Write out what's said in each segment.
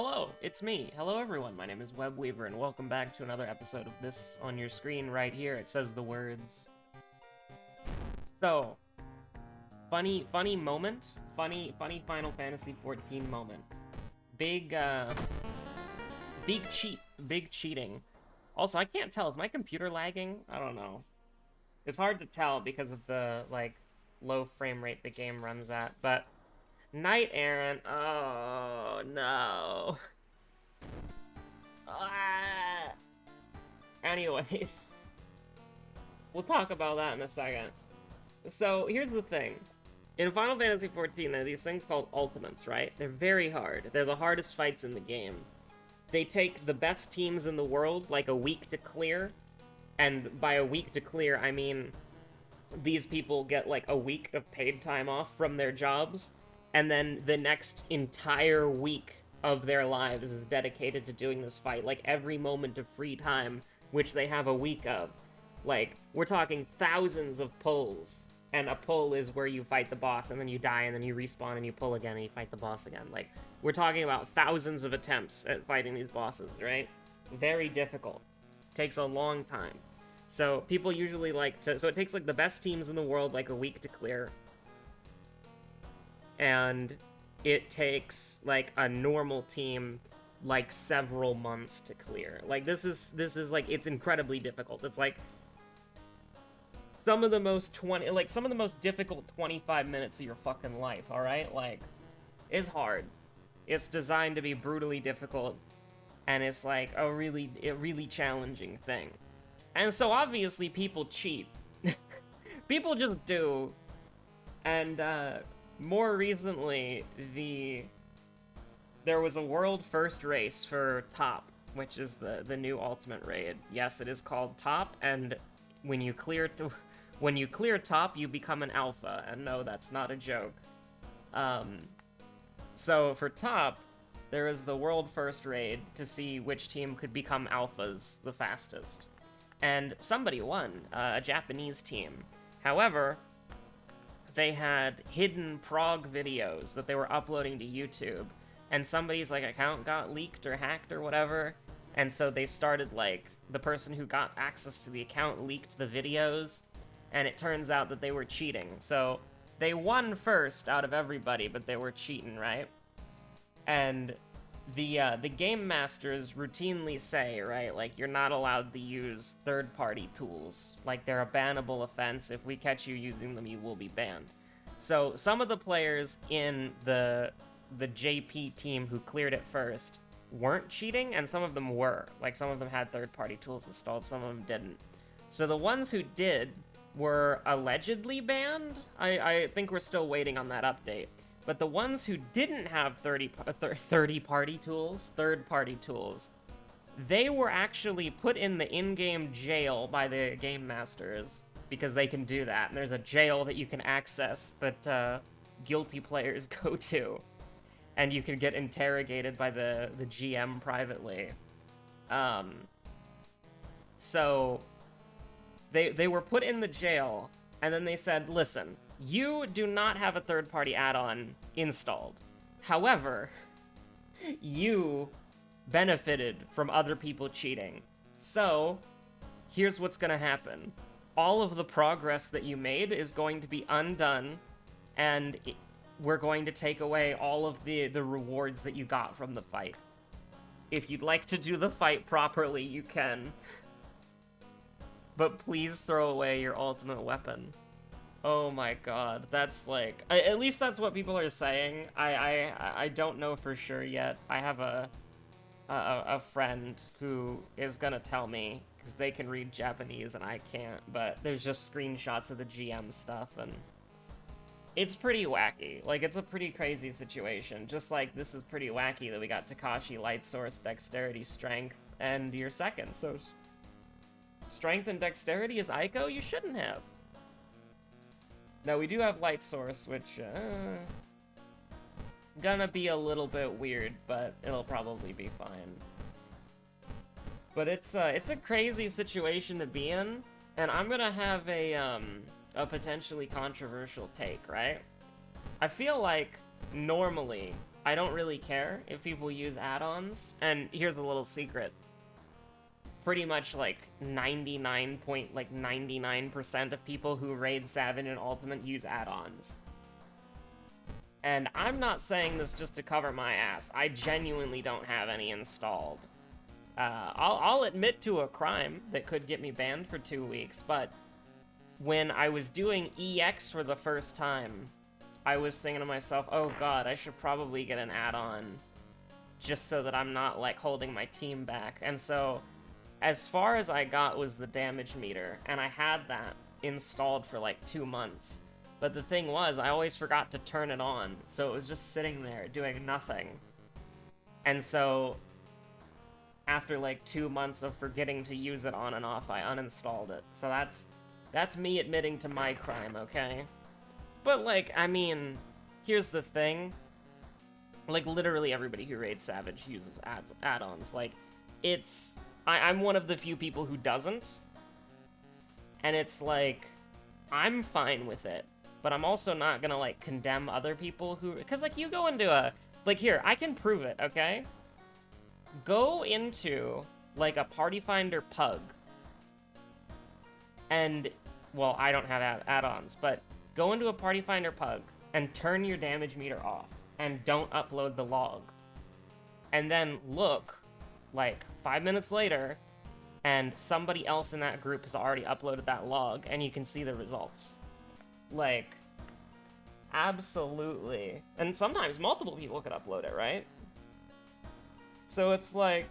Hello, it's me. Hello everyone, my name is Webweaver, and welcome back to another episode of this. On your screen right here, it says the words. So, funny moment. Funny Final Fantasy 14 moment. Big cheating. Also, I can't tell, is my computer lagging? I don't know. It's hard to tell because of the, low frame rate the game runs at, but... Knight Errant, oh no. Ah. Anyways, we'll talk about that in a second. So, here's the thing. In Final Fantasy XIV, there are these things called ultimates, right? They're very hard. They're the hardest fights in the game. They take the best teams in the world, like, a week to clear. And by a week to clear, I mean these people get, like, a week of paid time off from their jobs, and then the next entire week of their lives is dedicated to doing this fight. Like, every moment of free time, which they have a week of. Like, we're talking thousands of pulls. And a pull is where you fight the boss, and then you die, and then you respawn, and you pull again, and you fight the boss again. Like, we're talking about thousands of attempts at fighting these bosses, right? Very difficult. Takes a long time. So, people usually like to... So it takes, like, the best teams in the world, like, a week to clear. And it takes, like, a normal team, like, several months to clear. Like, this is, like, it's incredibly difficult. It's, like, some of the most difficult 25 minutes of your fucking life, alright? Like, it's hard. It's designed to be brutally difficult, and it's, like, a really challenging thing. And so, obviously, people cheat. People just do. And, more recently, there was a world first race for Top, which is the new ultimate raid. Yes, it is called Top, and when you clear Top, you become an alpha. And no, that's not a joke. So for Top, there is the world first raid to see which team could become alphas the fastest. And somebody won, a Japanese team. However, they had hidden prog videos that they were uploading to YouTube, and somebody's, like, account got leaked or hacked or whatever, and so they started, like, the person who got access to the account leaked the videos, and it turns out that they were cheating. So, they won first out of everybody, but they were cheating, right? And the game masters routinely say, right, like, you're not allowed to use third-party tools. Like, they're a bannable offense. If we catch you using them, you will be banned. So, some of the players in the JP team who cleared it first weren't cheating, and some of them were. Like, some of them had third-party tools installed, some of them didn't. So the ones who did were allegedly banned. I think we're still waiting on that update. But the ones who didn't have third-party tools, they were actually put in the in-game jail by the game masters, because they can do that. And there's a jail that you can access that guilty players go to. And you can get interrogated by the GM privately. So, they were put in the jail, and then they said, listen, you do not have a third-party add-on installed. However, you benefited from other people cheating. So, here's what's gonna happen. All of the progress that you made is going to be undone, and we're going to take away all of the rewards that you got from the fight. If you'd like to do the fight properly, you can. But please throw away your ultimate weapon. Oh my god, that's like... at least that's what people are saying. I don't know for sure yet. I have a friend who is gonna tell me, because they can read Japanese and I can't, but there's just screenshots of the GM stuff, and it's pretty wacky. Like, it's a pretty crazy situation. Just like, this is pretty wacky that we got Takashi, Light Source, Dexterity, Strength, and you're second, so... Strength and Dexterity is Aiko? You shouldn't have. Now, we do have Light Source, which, gonna be a little bit weird, but it'll probably be fine. But it's a crazy situation to be in, and I'm gonna have a potentially controversial take, right? I feel like, normally, I don't really care if people use add-ons, and here's a little secret. Pretty much like 99% of people who raid Savage and Ultimate use add-ons. And I'm not saying this just to cover my ass. I genuinely don't have any installed. I'll admit to a crime that could get me banned for 2 weeks, but when I was doing EX for the first time, I was thinking to myself, oh god, I should probably get an add-on just so that I'm not, like, holding my team back. And so, as far as I got was the damage meter, and I had that installed for, like, 2 months. But the thing was, I always forgot to turn it on, so it was just sitting there doing nothing. And so, after, like, 2 months of forgetting to use it on and off, I uninstalled it. So that's me admitting to my crime, okay? But, like, I mean, here's the thing. Like, literally everybody who raids Savage uses add-ons. Like, I'm one of the few people who doesn't. And it's like, I'm fine with it. But I'm also not gonna, like, condemn other people who... Because, like, you go into a... Like, here, I can prove it, okay? Go into, like, a Party Finder pug. And, well, I don't have add-ons, but go into a Party Finder pug and turn your damage meter off. And don't upload the log. And then look, like, 5 minutes later, and somebody else in that group has already uploaded that log, and you can see the results. Like, absolutely. And sometimes multiple people could upload it, right? So it's like,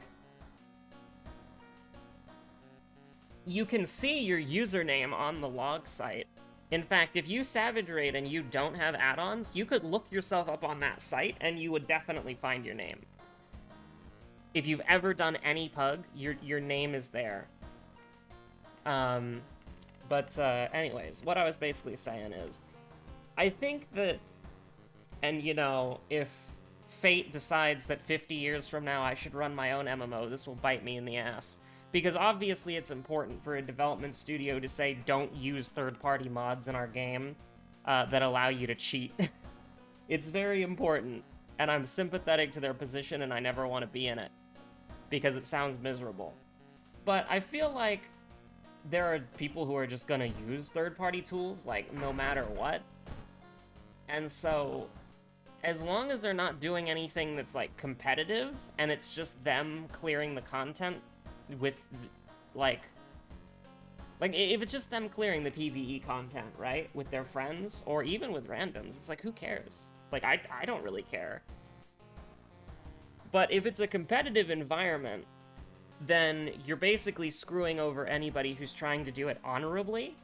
you can see your username on the log site. In fact, if you Savage Raid and you don't have add-ons, you could look yourself up on that site and you would definitely find your name. If you've ever done any pug, your name is there. Anyways, what I was basically saying is, I think that, and you know, if fate decides that 50 years from now I should run my own MMO, this will bite me in the ass. Because obviously it's important for a development studio to say, don't use third-party mods in our game that allow you to cheat. It's very important, and I'm sympathetic to their position and I never want to be in it. Because it sounds miserable. But I feel like there are people who are just gonna use third-party tools, like, no matter what. And so, as long as they're not doing anything that's, like, competitive, and it's just them clearing the content with, like, if it's just them clearing the PvE content, right, with their friends, or even with randoms, it's like, who cares? Like, I don't really care. But if it's a competitive environment, then you're basically screwing over anybody who's trying to do it honorably.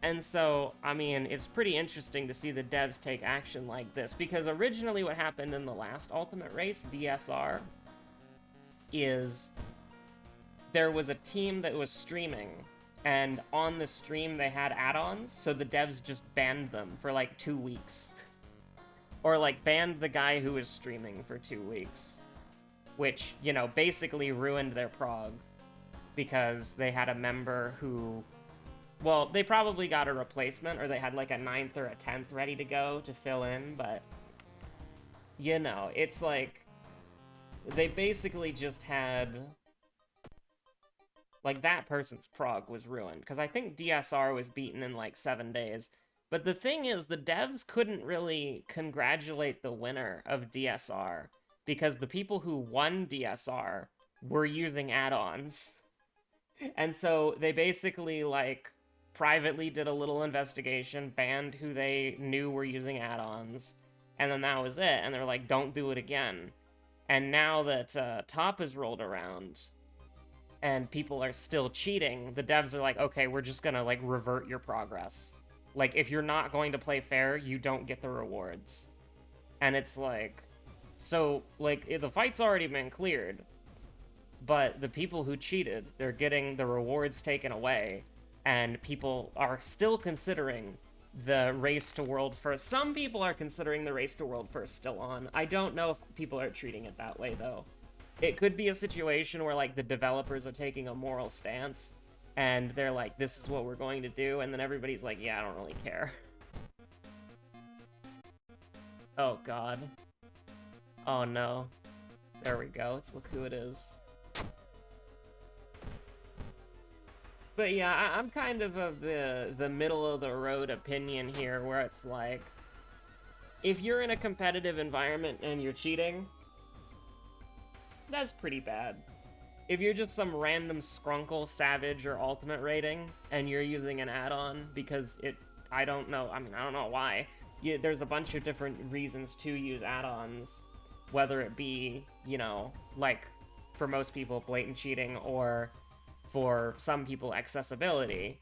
And so, I mean, it's pretty interesting to see the devs take action like this, because originally what happened in the last Ultimate Race, DSR, is there was a team that was streaming, and on the stream they had add-ons, so the devs just banned them for like 2 weeks. Or like banned the guy who was streaming for 2 weeks. Which, you know, basically ruined their prog. Because they had a member who... Well, they probably got a replacement, or they had like a 9th or a 10th ready to go to fill in, but... You know, it's like... They basically just had... Like, that person's prog was ruined. Because I think DSR was beaten in like 7 days. But the thing is, the devs couldn't really congratulate the winner of DSR, because the people who won DSR were using add-ons. And so they basically, like, privately did a little investigation, banned who they knew were using add-ons, and then that was it, and they're like, don't do it again. And now that Top has rolled around, and people are still cheating, the devs are like, okay, we're just gonna, like, revert your progress. Like, if you're not going to play fair, you don't get the rewards. And it's like... So, like, the fight's already been cleared, but the people who cheated, they're getting the rewards taken away, and people are still considering the race to world first. Some people are considering the race to world first still on. I don't know if people are treating it that way, though. It could be a situation where, like, the developers are taking a moral stance, and they're like, this is what we're going to do, and then everybody's like, yeah, I don't really care. Oh, God. Oh no. There we go. Let's look who it is. But yeah, I'm kind of the middle of the road opinion here, where it's like, if you're in a competitive environment and you're cheating, that's pretty bad. If you're just some random Skrunkle, Savage, or Ultimate rating, and you're using an add-on because I don't know why. There's a bunch of different reasons to use add-ons, whether it be, you know, like, for most people, blatant cheating, or for some people, accessibility.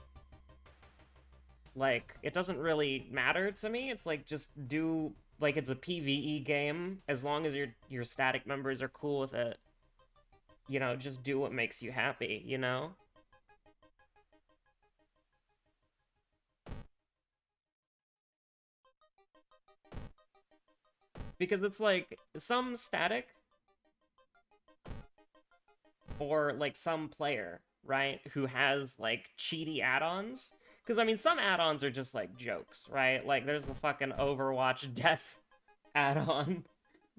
Like, it doesn't really matter to me. It's like, just do, like, it's a PvE game, as long as your static members are cool with it. You know, just do what makes you happy, you know? Because it's like, some static, or like some player, right, who has like cheaty add-ons. Because I mean, some add-ons are just like jokes, right? Like there's the fucking Overwatch death add-on,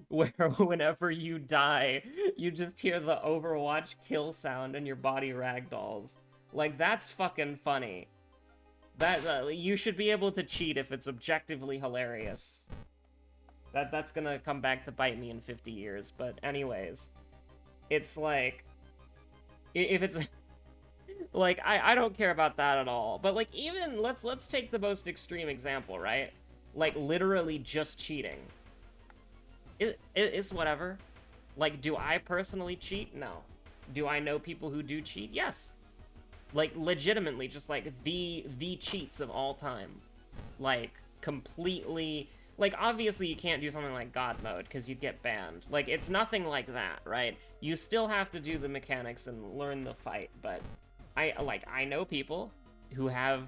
where whenever you die, you just hear the Overwatch kill sound and your body ragdolls. Like, that's fucking funny. That you should be able to cheat if it's objectively hilarious. That's gonna come back to bite me in 50 years, but anyways. It's like, if it's like, I don't care about that at all. But like, even let's take the most extreme example, right? Like literally just cheating. It's whatever. Like, do I personally cheat? No. Do I know people who do cheat? Yes. Like, legitimately, just like the cheats of all time. Like, completely. Like, obviously you can't do something like God mode, because you'd get banned. Like, it's nothing like that, right? You still have to do the mechanics and learn the fight, but I know people who have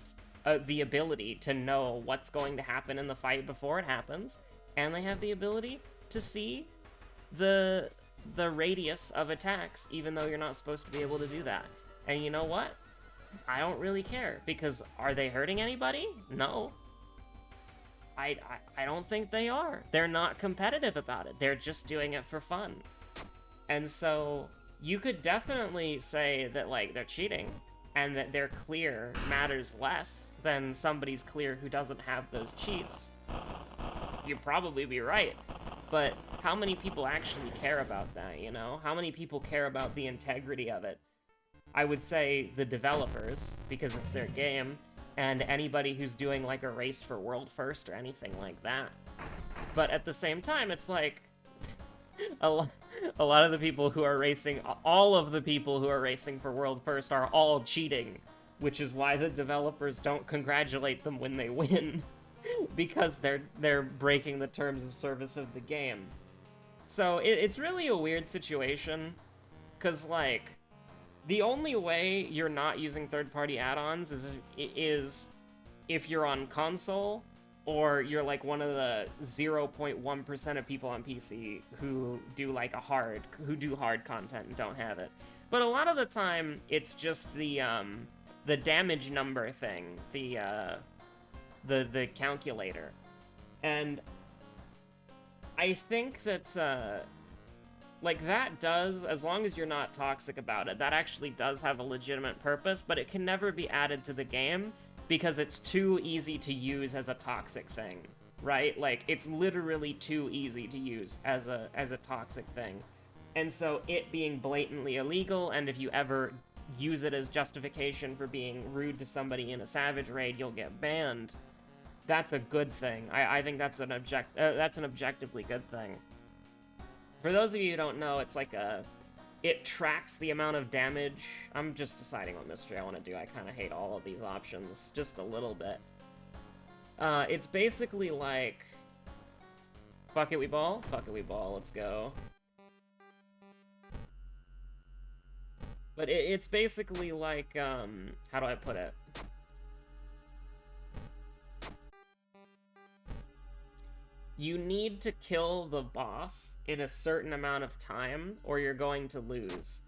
the ability to know what's going to happen in the fight before it happens, and they have the ability to see the radius of attacks, even though you're not supposed to be able to do that. And you know what? I don't really care, because are they hurting anybody? No. I don't think they are. They're not competitive about it. They're just doing it for fun. And so you could definitely say that, like, they're cheating, and that their clear matters less than somebody's clear who doesn't have those cheats. You'd probably be right. But how many people actually care about that, you know? How many people care about the integrity of it? I would say the developers, because it's their game, and anybody who's doing, like, a race for world first or anything like that. But at the same time, it's like, a lot of the people who are racing, all of the people who are racing for world first are all cheating, which is why the developers don't congratulate them when they win. Because they're breaking the terms of service of the game. So it's really a weird situation, because, like, the only way you're not using third-party add-ons is if you're on console, or you're like one of the 0.1% of people on PC who do like hard content and don't have it. But a lot of the time, it's just the damage number thing, the calculator. And I think that, like, that does, as long as you're not toxic about it, that actually does have a legitimate purpose, but it can never be added to the game because it's too easy to use as a toxic thing, right? Like, it's literally too easy to use as a toxic thing. And so it being blatantly illegal, and if you ever use it as justification for being rude to somebody in a Savage raid, you'll get banned. That's a good thing. I think that's an objectively good thing. For those of you who don't know, it's like it tracks the amount of damage. I'm just deciding what mystery I want to do. I kind of hate all of these options, just a little bit. It's basically like, fuck it, we ball? Fuck it, we ball, let's go. But it's basically like, how do I put it? You need to kill the boss in a certain amount of time, or you're going to lose.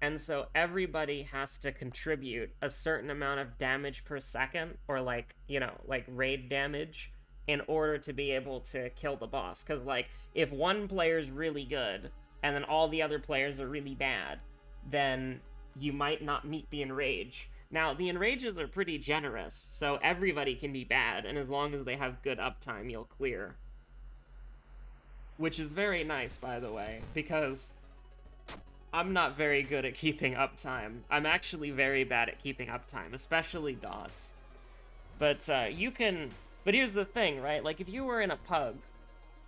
And so everybody has to contribute a certain amount of damage per second, or like, you know, like raid damage, in order to be able to kill the boss. Because, like, if one player's really good, and then all the other players are really bad, then you might not meet the enrage. Now, the enrages are pretty generous, so everybody can be bad, and as long as they have good uptime, you'll clear. Which is very nice, by the way, because I'm not very good at keeping uptime. I'm actually very bad at keeping uptime, especially dots. But you can... But here's the thing, right? Like, if you were in a pug,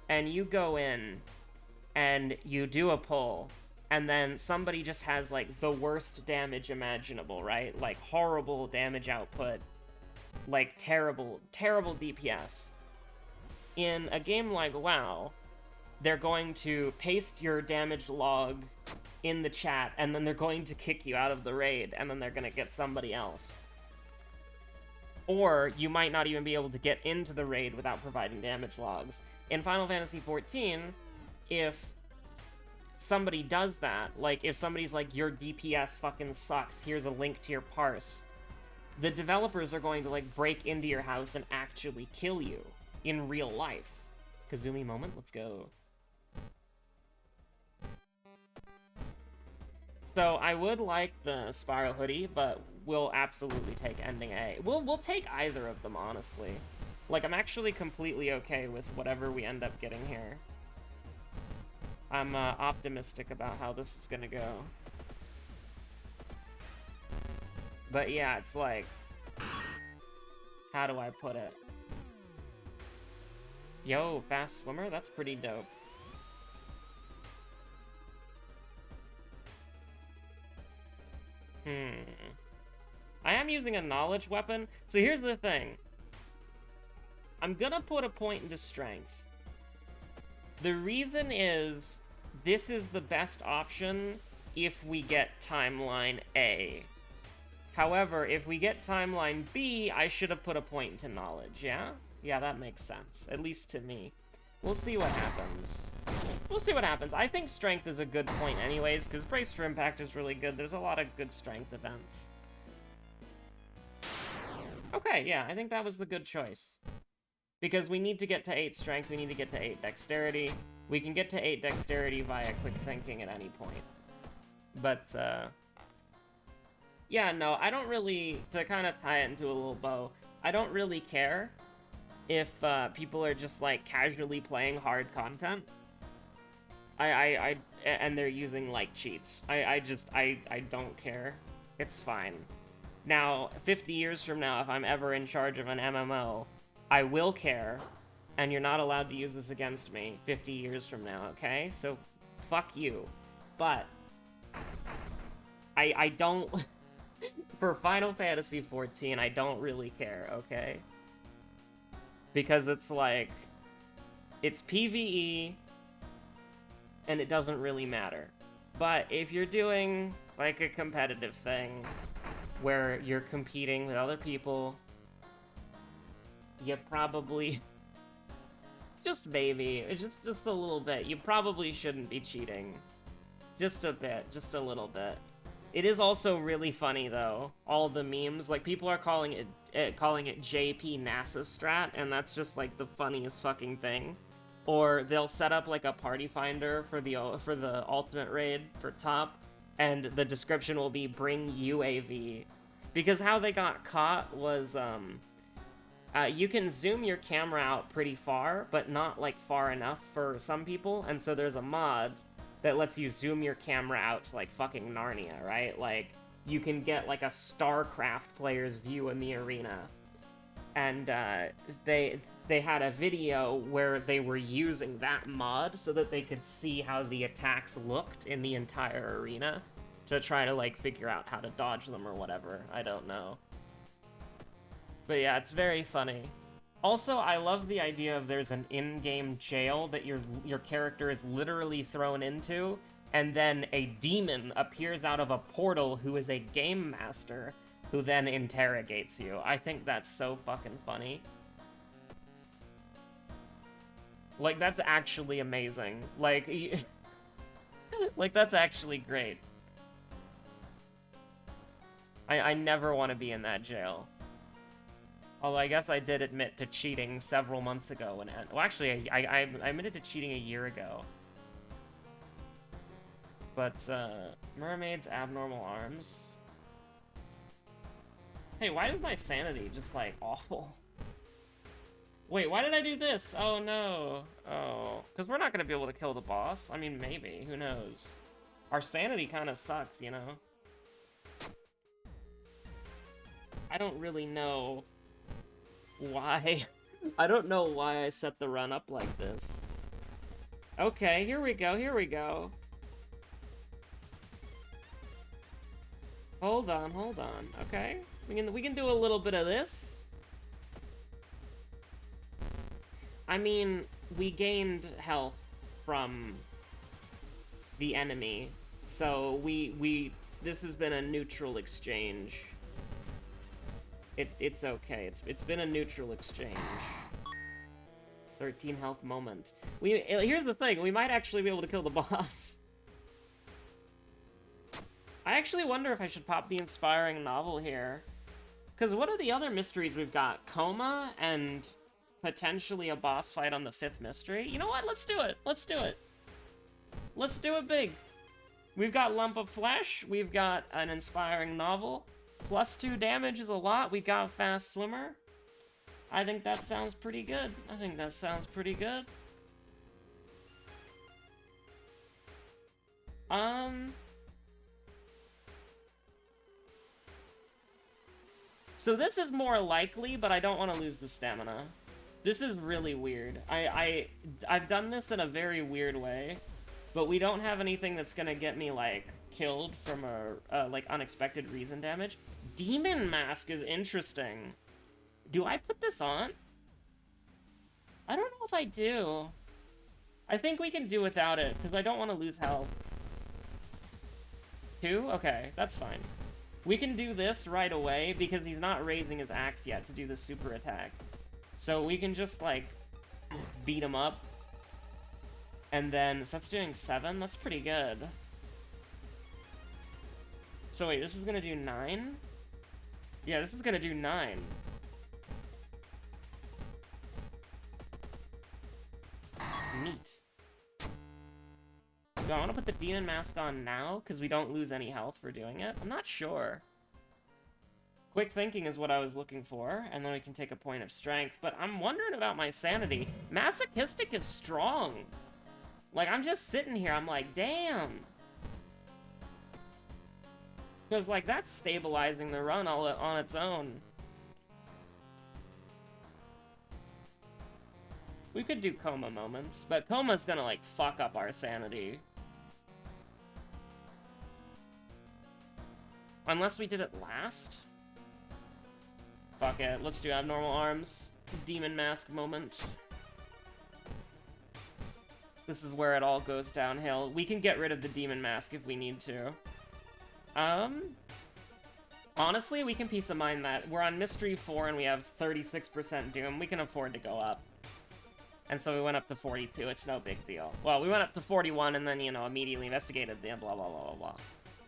and you go in, and you do a pull, and then somebody just has, like, the worst damage imaginable, right? Like, horrible damage output. Like, terrible, terrible DPS. In a game like WoW, they're going to paste your damage log in the chat, and then they're going to kick you out of the raid, and then they're gonna get somebody else. Or you might not even be able to get into the raid without providing damage logs. In Final Fantasy XIV, if somebody does that, like, if somebody's like, your DPS fucking sucks, here's a link to your parse, the developers are going to, like, break into your house and actually kill you in real life. Kazumi moment, let's go. So I would like the Spiral Hoodie, but we'll absolutely take Ending A. We'll take either of them, honestly. Like, I'm actually completely okay with whatever we end up getting here. I'm optimistic about how this is gonna go. But yeah, it's like... How do I put it? Yo, fast swimmer? That's pretty dope. I am using a knowledge weapon, so here's the thing. I'm gonna put a point into strength. The reason is, this is the best option if we get timeline A. However, if we get timeline B, I should have put a point into knowledge, yeah? Yeah, that makes sense, at least to me. We'll see what happens. We'll see what happens. I think strength is a good point anyways, because Brace for Impact is really good. There's a lot of good strength events. Okay, yeah, I think that was the good choice. Because we need to get to 8 strength, we need to get to 8 dexterity. We can get to 8 dexterity via quick thinking at any point. But, yeah, no, I don't really, to kind of tie it into a little bow, I don't really care if people are just, like, casually playing hard content. And they're using, like, cheats. I don't care. It's fine. Now, 50 years from now, if I'm ever in charge of an MMO, I will care, and you're not allowed to use this against me 50 years from now, okay? So, fuck you. But, I don't... For Final Fantasy XIV, I don't really care, okay? Because it's like... It's PvE, and it doesn't really matter. But if you're doing, like, a competitive thing, where you're competing with other people, you probably... just maybe, just a little bit, you probably shouldn't be cheating. Just a bit, just a little bit. It is also really funny, though. All the memes, like, people are calling it JP NASA strat, and that's just, like, the funniest fucking thing. Or they'll set up, like, a party finder for the ultimate raid for top, and the description will be bring UAV. Because how they got caught was, you can zoom your camera out pretty far, but not, like, far enough for some people, and so there's a mod that lets you zoom your camera out to, like, fucking Narnia, right? Like, you can get, like, a StarCraft player's view in the arena. And, they had a video where they were using that mod so that they could see how the attacks looked in the entire arena to try to, like, figure out how to dodge them or whatever. I don't know. But yeah, it's very funny. Also, I love the idea of there's an in-game jail that your character is literally thrown into, and then a demon appears out of a portal who is a game master who then interrogates you. I think that's so fucking funny. Like, that's actually amazing. Like, like, that's actually great. I never want to be in that jail. Although I guess I did admit to cheating several months ago when well, actually, I admitted to cheating a year ago. But, mermaids, abnormal arms. Hey, why is my sanity just, like, awful? Wait, why did I do this? Oh, no. Oh, because we're not going to be able to kill the boss. I mean, maybe. Who knows? Our sanity kind of sucks, you know? I don't really know why. I don't know why I set the run up like this. Okay, here we go, here we go. Hold on, okay? We can do a little bit of this. I mean, we gained health from the enemy, so this has been a neutral exchange. It's okay. It's been a neutral exchange. 13 health moment. Here's the thing, we might actually be able to kill the boss. I actually wonder if I should pop the inspiring novel here. Because what are the other mysteries we've got? Coma and potentially a boss fight on the 5th mystery? You know what? Let's do it. Let's do it. Let's do it big. We've got Lump of Flesh. We've got an inspiring novel. +2 damage is a lot. We got Fast Swimmer. I think that sounds pretty good. I think that sounds pretty good. So this is more likely, but I don't want to lose the stamina. This is really weird. I've done this in a very weird way, but we don't have anything that's gonna get me, like, killed from a like, unexpected reason damage. Demon Mask is interesting. Do I put this on? I don't know if I do. I think we can do without it, because I don't want to lose health. 2? Okay, that's fine. We can do this right away, because he's not raising his axe yet to do the super attack. So we can just, like, beat him up. And then, so that's doing 7? That's pretty good. So wait, this is gonna do 9? Yeah, this is gonna do 9. Neat. Do I want to put the Demon Mask on now, because we don't lose any health for doing it? I'm not sure. Quick thinking is what I was looking for, and then we can take a point of strength, but I'm wondering about my sanity. Masochistic is strong. Like, I'm just sitting here, I'm like, damn. Because, like, that's stabilizing the run all on its own. We could do Coma Moment, but Coma's gonna, like, fuck up our sanity. Unless we did it last? Fuck it, let's do Abnormal Arms. Demon Mask Moment. This is where it all goes downhill. We can get rid of the Demon Mask if we need to. Honestly, we can peace of mind that. We're on Mystery 4 and we have 36% Doom. We can afford to go up. And so we went up to 42, it's no big deal. Well, we went up to 41 and then, you know, immediately investigated the blah, blah, blah, blah, blah.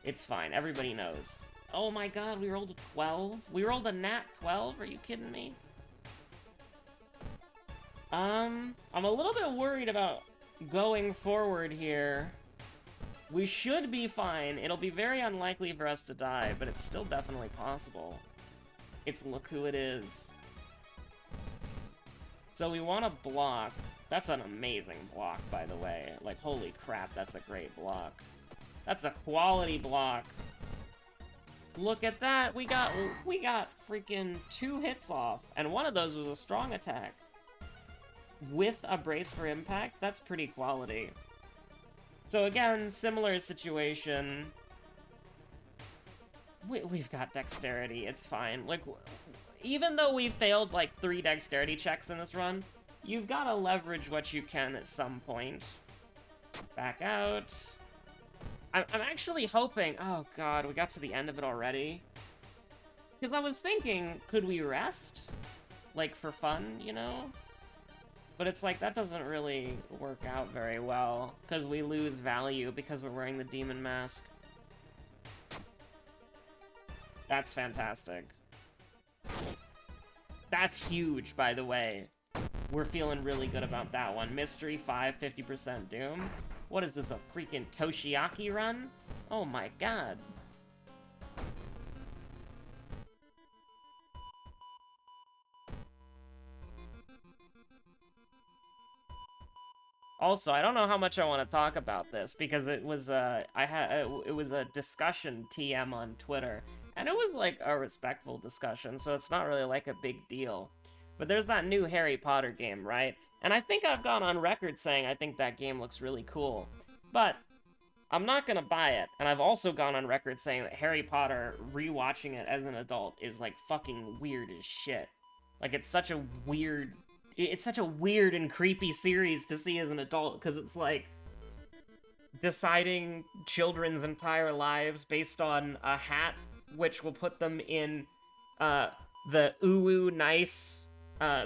It's fine, everybody knows. Oh my god, we rolled a 12? We rolled a nat 12? Are you kidding me? I'm a little bit worried about going forward here. We should be fine. It'll be very unlikely for us to die, but it's still definitely possible. It's look who it is. So we want to block. That's an amazing block, by the way. Like, holy crap, that's a great block. That's a quality block. Look at that. We got freaking 2 hits off, and one of those was a strong attack. With a brace for impact, that's pretty quality. So again, similar situation. We've got dexterity, it's fine. Like, even though we failed like 3 dexterity checks in this run, you've got to leverage what you can at some point. Back out. I'm actually hoping... Oh god, we got to the end of it already. Because I was thinking, could we rest? Like, for fun, you know? But it's like, that doesn't really work out very well, because we lose value because we're wearing the Demon Mask. That's fantastic. That's huge, by the way. We're feeling really good about that one. Mystery 5, 50% Doom. What is this, a freaking Toshiaki run? Oh my god. Also, I don't know how much I want to talk about this because it was it was a discussion TM on Twitter, and it was like a respectful discussion, so it's not really like a big deal. But there's that new Harry Potter game, right? And I think I've gone on record saying I think that game looks really cool. But I'm not gonna buy it, and I've also gone on record saying that Harry Potter, rewatching it as an adult, is like fucking weird as shit. Like it's such a weird and creepy series to see as an adult, because it's like deciding children's entire lives based on a hat, which will put them in the ooh nice,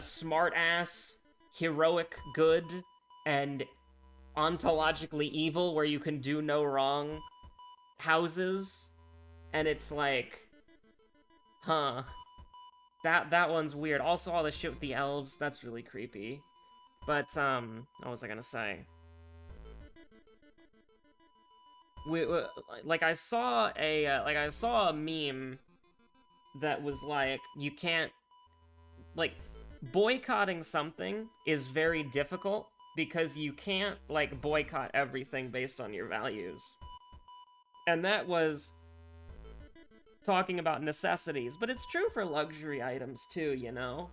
smart ass, heroic good, and ontologically evil, where you can do no wrong houses. And it's like, huh. That one's weird. Also, all the shit with the elves, that's really creepy. But, what was I gonna say? I saw a meme that was like, you can't, like, boycotting something is very difficult because you can't, like, boycott everything based on your values. And that was talking about necessities, but it's true for luxury items too, you know?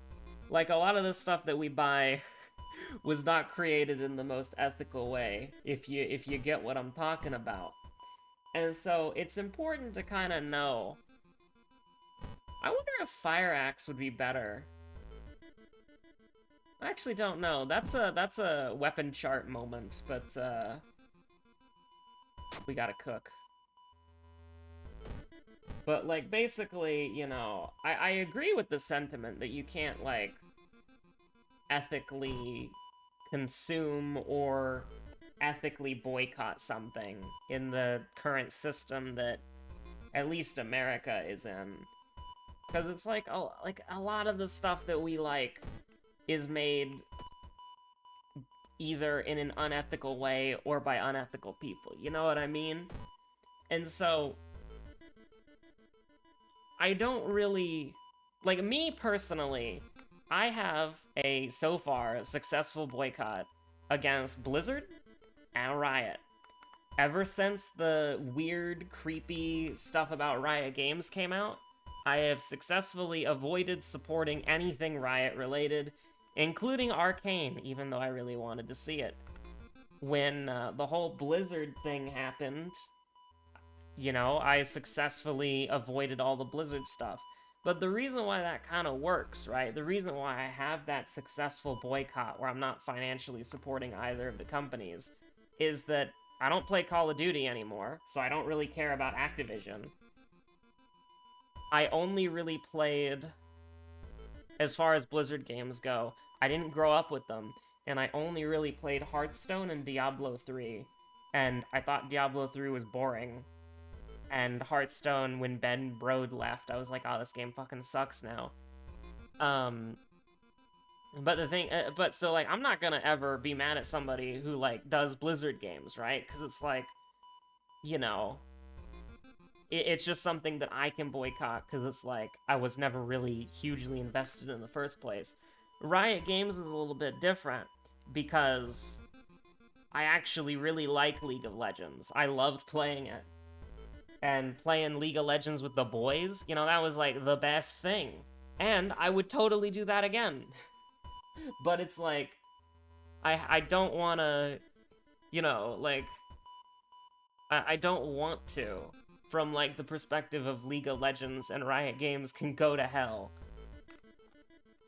Like, a lot of the stuff that we buy was not created in the most ethical way, if you get what I'm talking about. And so, it's important to kind of know. I wonder if Fire Axe would be better. I actually don't know. That's a weapon chart moment, but, we gotta cook. But, like, basically, you know, I agree with the sentiment that you can't, like, ethically consume or ethically boycott something in the current system that at least America is in. Because it's like a lot of the stuff that we like is made either in an unethical way or by unethical people, you know what I mean? And so I don't really, like, me personally, I have so far, successful boycott against Blizzard and Riot. Ever since the weird, creepy stuff about Riot Games came out, I have successfully avoided supporting anything Riot-related, including Arcane, even though I really wanted to see it. When the whole Blizzard thing happened, you know, I successfully avoided all the Blizzard stuff. But the reason why that kind of works, right? The reason why I have that successful boycott where I'm not financially supporting either of the companies is that I don't play Call of Duty anymore, so I don't really care about Activision. I only really played, as far as Blizzard games go, I didn't grow up with them, and I only really played Hearthstone and Diablo 3, and I thought Diablo 3 was boring. And Hearthstone, when Ben Brode left, I was like, oh, this game fucking sucks now. But the thing, so, like, I'm not gonna ever be mad at somebody who, like, does Blizzard games, right? Because it's like, you know, it's just something that I can boycott, because it's like, I was never really hugely invested in the first place. Riot Games is a little bit different, because I actually really like League of Legends. I loved playing it. And playing League of Legends with the boys, you know, that was, like, the best thing. And I would totally do that again. But it's like, I don't want to, you know, like, I don't want to, from, like, the perspective of League of Legends and Riot Games can go to hell.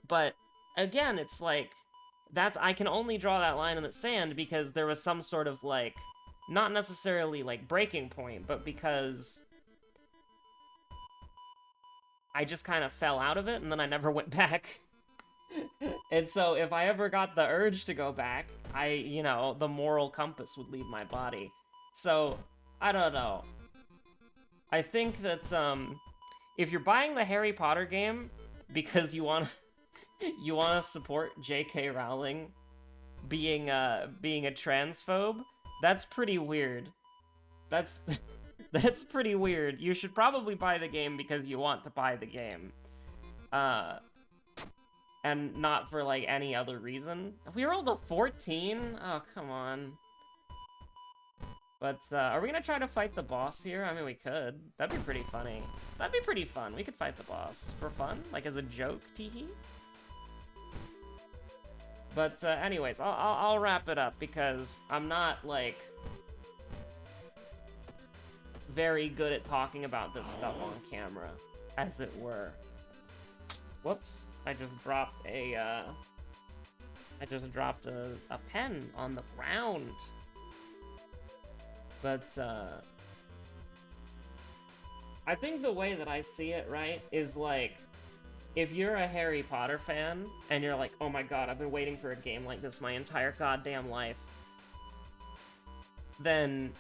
But, again, it's like, I can only draw that line in the sand because there was some sort of, like, not necessarily, like, breaking point, but because I just kind of fell out of it, and then I never went back. And so, if I ever got the urge to go back, you know, the moral compass would leave my body. So, I don't know. I think that, if you're buying the Harry Potter game because you want You want to support J.K. Rowling being a transphobe? That's pretty weird. That's that's pretty weird. You should probably buy the game because you want to buy the game. And not for, like, any other reason. We rolled a 14? Oh, come on. But, are we gonna try to fight the boss here? I mean, we could. That'd be pretty funny. That'd be pretty fun. We could fight the boss. For fun? Like, as a joke, teehee? But, anyways, I'll wrap it up because I'm not, like, very good at talking about this stuff on camera, as it were. Whoops. I just dropped a pen on the ground. But, I think the way that I see it, right, is like, if you're a Harry Potter fan, and you're like, oh my god, I've been waiting for a game like this my entire goddamn life, then,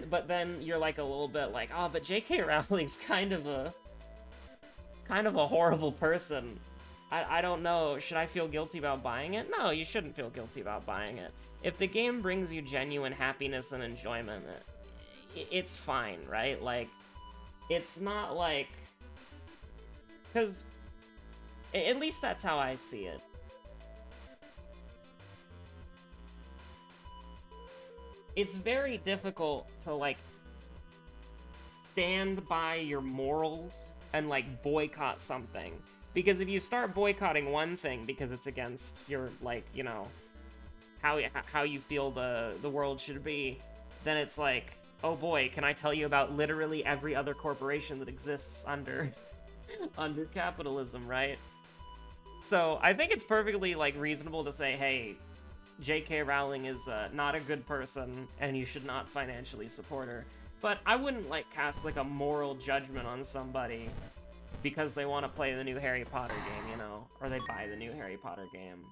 but then you're like a little bit like, oh, but J.K. Rowling's kind of a horrible person. I don't know, should I feel guilty about buying it? No, you shouldn't feel guilty about buying it. If the game brings you genuine happiness and enjoyment, it's fine, right? Like, it's not like... Because, at least that's how I see it. It's very difficult to, like, stand by your morals and, like, boycott something. Because if you start boycotting one thing because it's against your, like, you know, how you feel the world should be, then it's like, oh boy, can I tell you about literally every other corporation that exists under under capitalism, right? So I think it's perfectly, like, reasonable to say, hey, J.K. Rowling is not a good person, and you should not financially support her. But I wouldn't, like, cast, like, a moral judgment on somebody because they want to play the new Harry Potter game, you know? Or they buy the new Harry Potter game.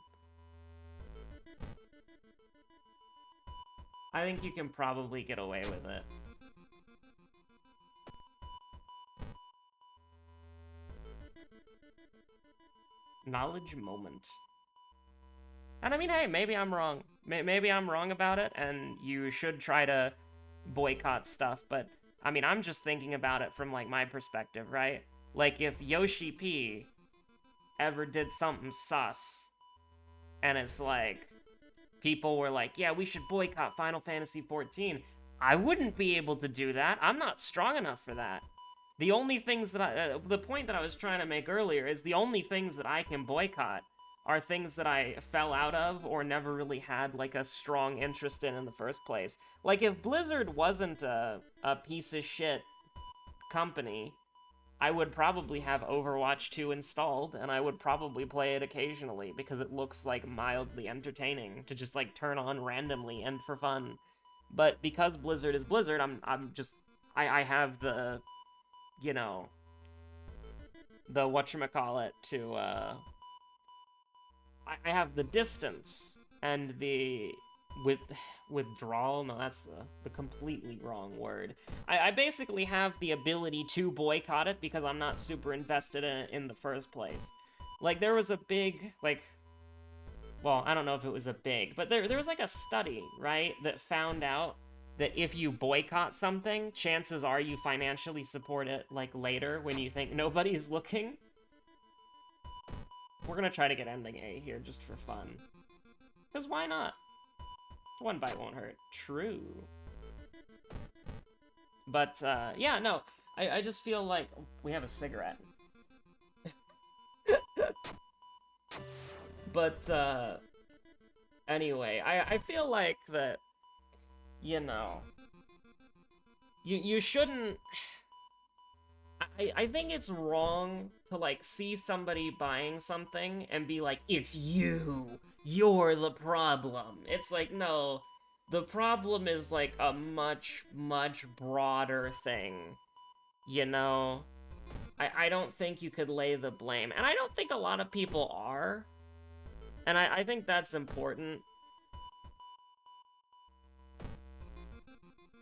I think you can probably get away with it. Knowledge moment. And I mean, hey, maybe I'm wrong. Maybe I'm wrong about it, and you should try to boycott stuff, but, I mean, I'm just thinking about it from, like, my perspective, right? Like, if Yoshi P ever did something sus, and it's like, people were like, yeah, we should boycott Final Fantasy XIV, I wouldn't be able to do that. I'm not strong enough for that. The only things that the point that I was trying to make earlier is the only things that I can boycott are things that I fell out of or never really had, like, a strong interest in the first place. Like, if Blizzard wasn't a piece of shit company, I would probably have Overwatch 2 installed, and I would probably play it occasionally, because it looks, like, mildly entertaining to just, like, turn on randomly and for fun. But because Blizzard is Blizzard, I have the, you know, the whatchamacallit to, I have the distance and the withdrawal. No, that's the completely wrong word. I basically have the ability to boycott it because I'm not super invested in it in the first place. Like, there was a big, like, well, I don't know if it was a big, but there was, like, a study, right, that found out that if you boycott something, chances are you financially support it, like, later when you think nobody's looking. We're gonna try to get ending A here just for fun. Because why not? One bite won't hurt. True. But, yeah, no. I just feel like... we have a cigarette. But, anyway, I feel like that, you know... You shouldn't... I think it's wrong to, like, see somebody buying something and be like, it's you! You're the problem! It's like, no, the problem is, like, a much, much broader thing, you know? I don't think you could lay the blame, and I don't think a lot of people are, and I think that's important.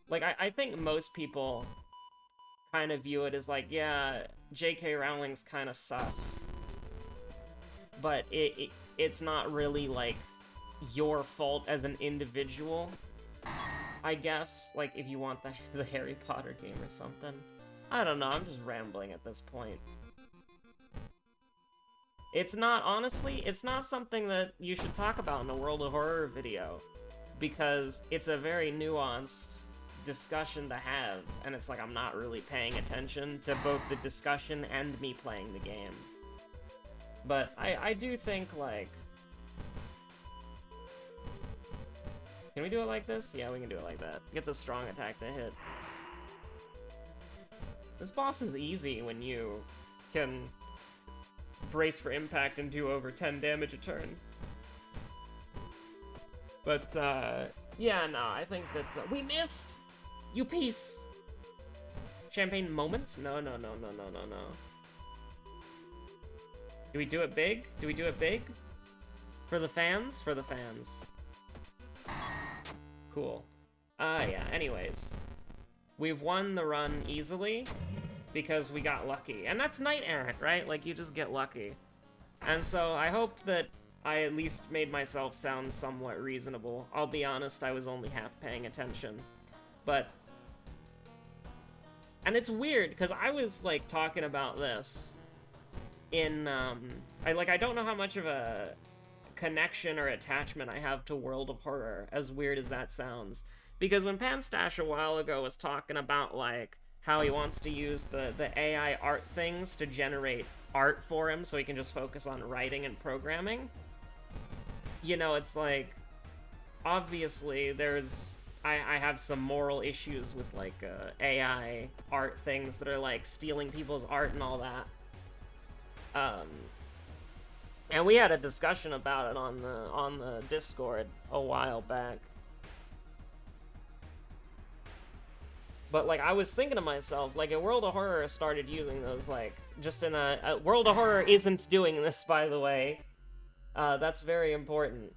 Like, I think most people kind of view it as like, yeah, J.K. Rowling's kind of sus. but it's not really, like, your fault as an individual, I guess. Like, if you want the Harry Potter game or something. I don't know, I'm just rambling at this point. It's not, honestly, it's not something that you should talk about in a World of Horror video, because it's a very nuanced discussion to have, and it's like I'm not really paying attention to both the discussion and me playing the game. But I do think, like... Can we do it like this? Yeah, we can do it like that. Get the strong attack to hit. This boss is easy when you can brace for impact and do over 10 damage a turn. But, yeah, no, I think that's... we missed! You piece! Champagne moment? No. Do we do it big? Do we do it big? For the fans? For the fans. Cool. Yeah, anyways. We've won the run easily, because we got lucky. And that's Knight Errant, right? Like, you just get lucky. And so, I hope that I at least made myself sound somewhat reasonable. I'll be honest, I was only half paying attention. But... And it's weird, because I was, like, talking about this in, I don't know how much of a connection or attachment I have to World of Horror, as weird as that sounds. Because when Panstash a while ago was talking about, like, how he wants to use the AI art things to generate art for him so he can just focus on writing and programming, you know, it's like, obviously, there's... I have some moral issues with, like, AI art things that are, like, stealing people's art and all that. And we had a discussion about it on the Discord a while back. But, like, I was thinking to myself, like, if World of Horror started using those, like, just in a World of Horror isn't doing this, by the way. That's very important.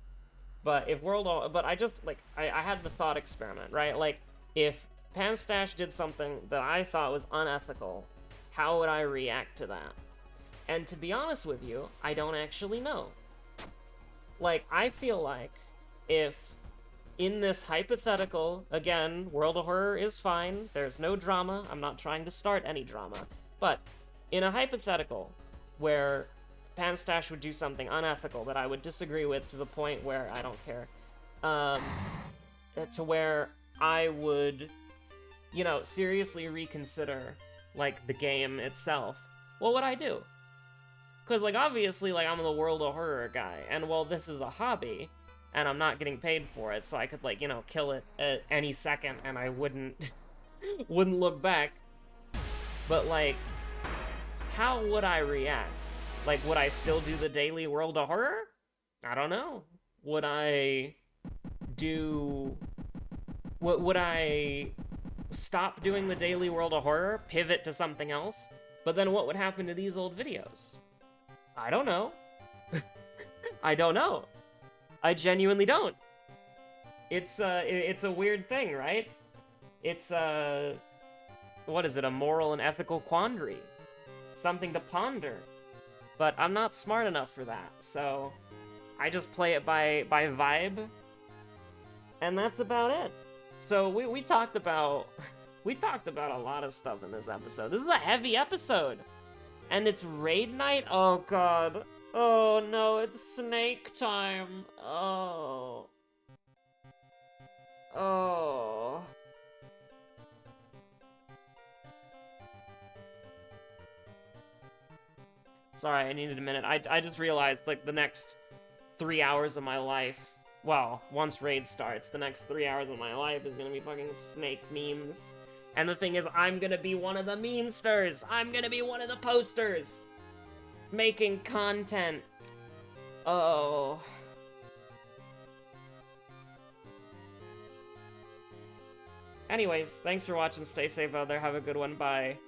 But if but I just, like, I had the thought experiment, right? Like, if Panstash did something that I thought was unethical, how would I react to that? And to be honest with you, I don't actually know. Like, I feel like if in this hypothetical, again, World of Horror is fine, there's no drama, I'm not trying to start any drama, but in a hypothetical where Panstash would do something unethical that I would disagree with to the point where I don't care, to where I would, you know, seriously reconsider, like, the game itself, what would I do? Because, like, obviously, like, I'm the World of Horror guy, and while this is a hobby, and I'm not getting paid for it, so I could, like, you know, kill it at any second, and I wouldn't look back, but, like, how would I react? Like, would I still do the daily World of Horror? I don't know. Would I do... Would I stop doing the daily World of Horror, pivot to something else? But then what would happen to these old videos? I don't know. I don't know. I genuinely don't. It's a weird thing, right? It's, what is it, a moral and ethical quandary? Something to ponder. But I'm not smart enough for that, so I just play it by vibe, and that's about it. So we talked about a lot of stuff in this episode. This is a heavy episode, and it's raid night. Oh god. Oh no, it's snake time. Oh. Sorry, I needed a minute. I just realized, like, the next 3 hours of my life, well, once raid starts, the next 3 hours of my life is gonna be fucking snake memes. And the thing is, I'm gonna be one of the memesters! I'm gonna be one of the posters! Making content. Oh. Anyways, thanks for watching. Stay safe out there. Have a good one. Bye.